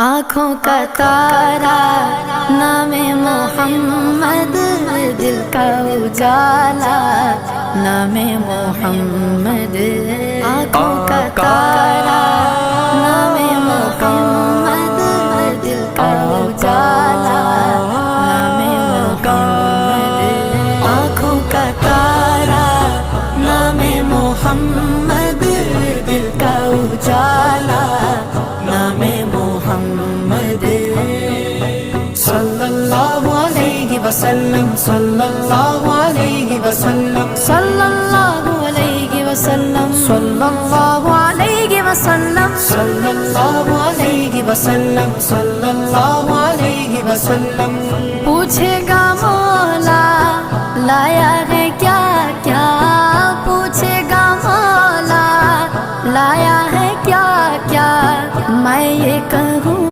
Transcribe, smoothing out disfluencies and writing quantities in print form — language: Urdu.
آنکھوں کا تارا نام محمد، دل کا اجالا نام محمد، آنکھوں کا تارا نام محمد، دل کا اجالا نام محمد، آنکھوں کا تارا نام محمد، دل کا اجالا نام محمد، صلی اللہ علیہ وسلم، صلی اللہ علیہ وسلم، صلی اللہ علیہ وسلم، صلی اللہ علیہ وسلم، صلی اللہ علیہ وسلم، صلی اللہ علیہ وسلم، پوچھے گا مولا لایا ہے کیا کیا، پوچھے گا مولا لایا ہے کیا کیا، میں یہ کہوں